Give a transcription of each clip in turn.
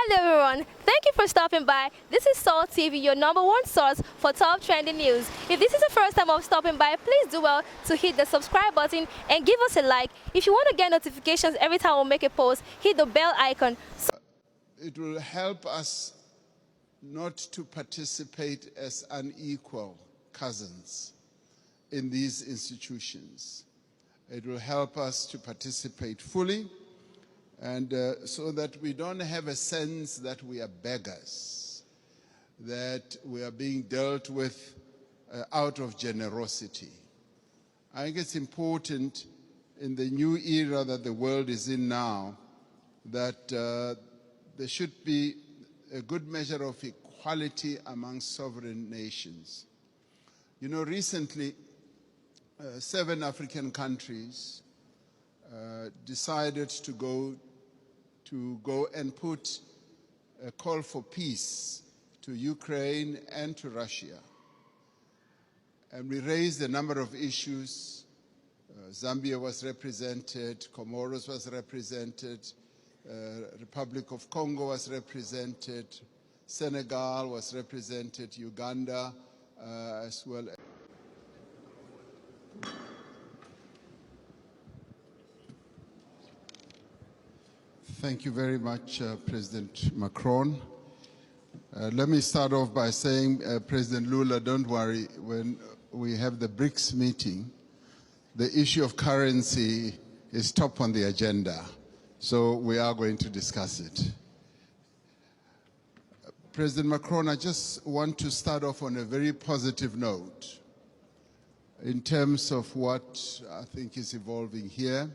Hello everyone, thank you for stopping by. This is Salt TV, your #1 source for top trending news. If this is the first time of stopping by, please do well to hit the subscribe button and give us a like. If you want to get notifications every time we make a post, hit the bell icon. It will help us not to participate as unequal cousins in these institutions. It will help us to participate fully, and so that we don't have a sense that we are beggars, that we are being dealt with out of generosity. I think it's important in the new era that the world is in now that there should be a good measure of equality among sovereign nations. You know, recently, 7 African countries decided to go and put a call for peace to Ukraine and to Russia. And we raised a number of issues. Zambia was represented, Comoros was represented, Republic of Congo was represented, Senegal was represented, Uganda as well. Thank you very much, President Macron. Let me start off by saying, President Lula, don't worry, when we have the BRICS meeting, the issue of currency is top on the agenda. So we are going to discuss it. President Macron, I just want to start off on a very positive note in terms of what I think is evolving here.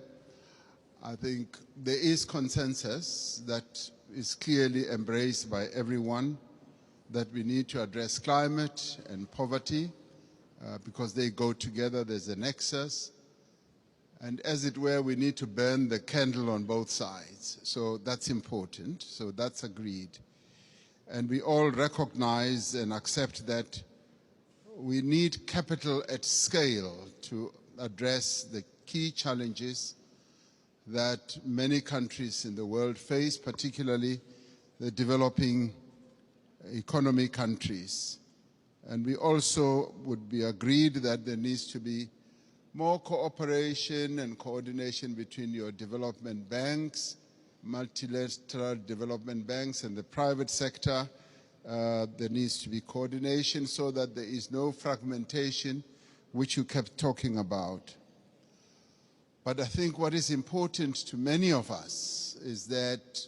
I think there is consensus that is clearly embraced by everyone that we need to address climate and poverty because they go together, there's a nexus. And as it were, we need to burn the candle on both sides. So that's important. So that's agreed. And we all recognize and accept that we need capital at scale to address the key challenges that many countries in the world face, particularly the developing economy countries. And we also would be agreed that there needs to be more cooperation and coordination between your development banks, multilateral development banks, and the private sector. There needs to be coordination so that there is no fragmentation, which you kept talking about. But I think what is important to many of us is that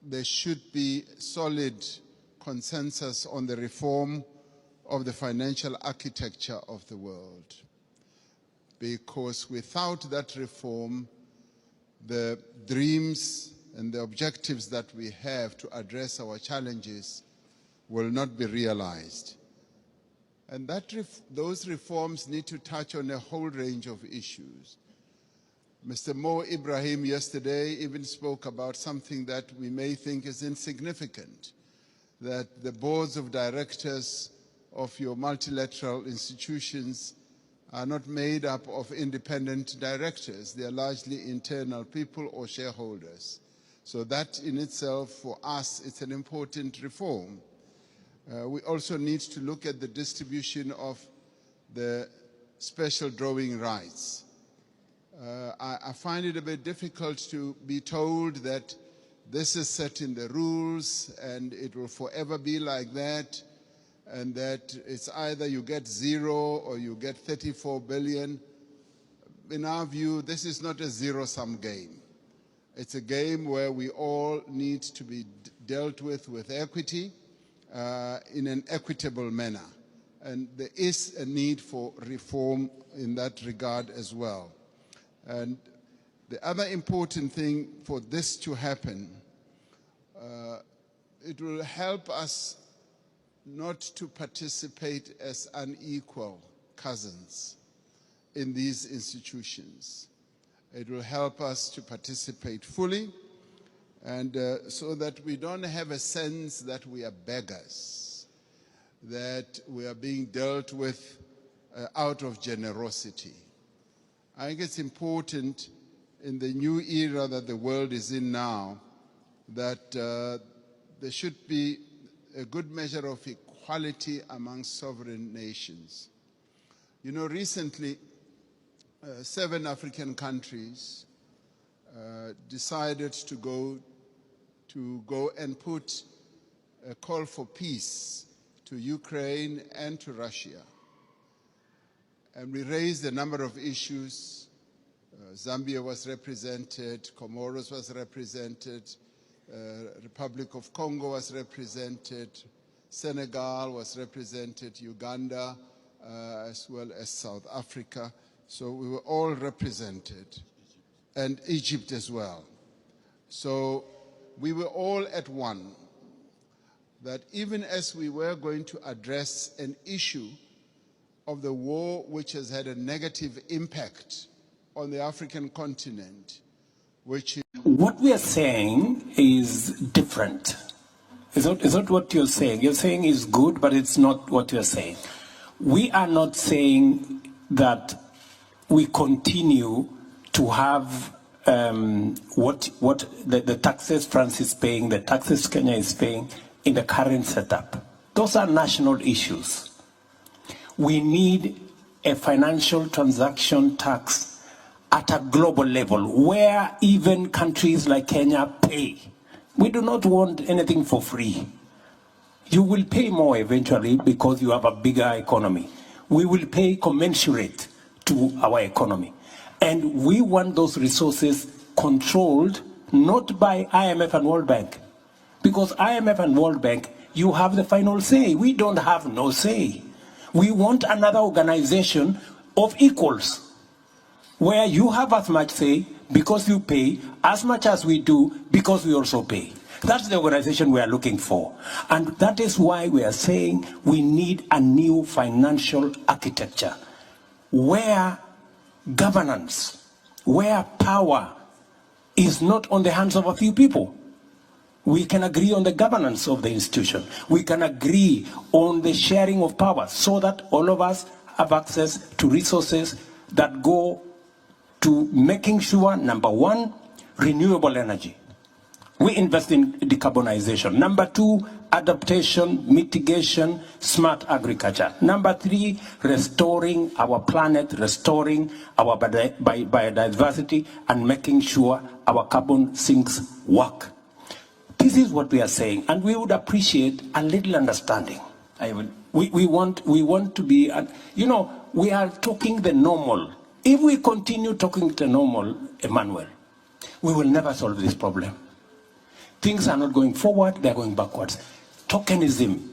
there should be solid consensus on the reform of the financial architecture of the world. Because without that reform, the dreams and the objectives that we have to address our challenges will not be realized. And those reforms need to touch on a whole range of issues. Mr. Mo Ibrahim yesterday even spoke about something that we may think is insignificant, that the boards of directors of your multilateral institutions are not made up of independent directors. They are largely internal people or shareholders. So that in itself, for us, it's an important reform. We also need to look at the distribution of the special drawing rights. I find it a bit difficult to be told that this is set in the rules and it will forever be like that, and that it's either you get 0 or you get 34 billion. In our view, this is not a zero-sum game. It's a game where we all need to be dealt with equity in an equitable manner. And there is a need for reform in that regard as well. And the other important thing for this to happen, it will help us not to participate as unequal cousins in these institutions. It will help us to participate fully, and so that we don't have a sense that we are beggars, that we are being dealt with out of generosity. I think it's important in the new era that the world is in now that there should be a good measure of equality among sovereign nations. You know, recently, 7 African countries decided to go and put a call for peace to Ukraine and to Russia. And we raised a number of issues. Zambia was represented, Comoros was represented, Republic of Congo was represented, Senegal was represented, Uganda, as well as South Africa. So we were all represented, and Egypt as well. So we were all at one, that even as we were going to address an issue of the war which has had a negative impact on the African continent, which is... What we are saying is different. It's not what you're saying. You're saying is good, but it's not what you're saying. We are not saying that we continue to have what the taxes France is paying, the taxes Kenya is paying in the current setup. Those are national issues. We need a financial transaction tax at a global level where even countries like Kenya pay. We do not want anything for free. You will pay more eventually because you have a bigger economy. We will pay commensurate to our economy. And we want those resources controlled not by IMF and World Bank. Because IMF and World Bank, you have the final say. We don't have no say. We want another organization of equals, where you have as much say because you pay, as much as we do because we also pay. That's the organization we are looking for. And that is why we are saying we need a new financial architecture, where governance, where power is not on the hands of a few people. We can agree on the governance of the institution. We can agree on the sharing of power so that all of us have access to resources that go to making sure, number one, renewable energy. We invest in decarbonization. Number 2, adaptation, mitigation, smart agriculture. Number 3, restoring our planet, restoring our biodiversity, and making sure our carbon sinks work. This is what we are saying, and we would appreciate a little understanding. We want to be, we are talking the normal. If we continue talking the normal, Emmanuel, we will never solve this problem. Things are not going forward, they are going backwards. Tokenism,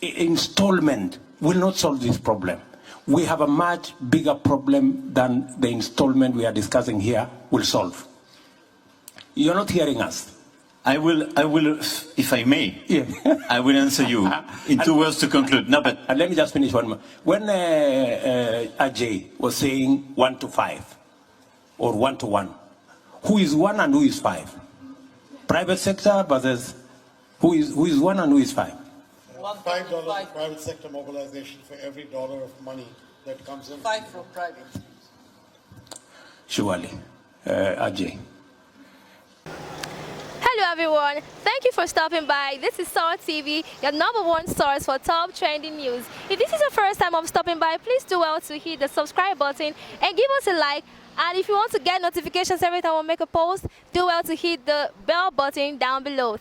installment will not solve this problem. We have a much bigger problem than the installment we are discussing here will solve. You're not hearing us. I will, if I may, Yeah. I will answer you in 2 words to conclude. No, but And let me just finish one more. When Ajay was saying 1 to 5, or 1 to 1, who is 1 and who is 5? Private sector versus who is 1 and who is 5? $5 of private sector mobilization for every dollar of money that comes in. 5 from private. Surely. Ajay. Hello everyone, thank you for stopping by. This is Salt TV, your #1 source for top trending news. If this is your first time of stopping by, please do well to hit the subscribe button and give us a like. And if you want to get notifications every time we make a post, do well to hit the bell button down below.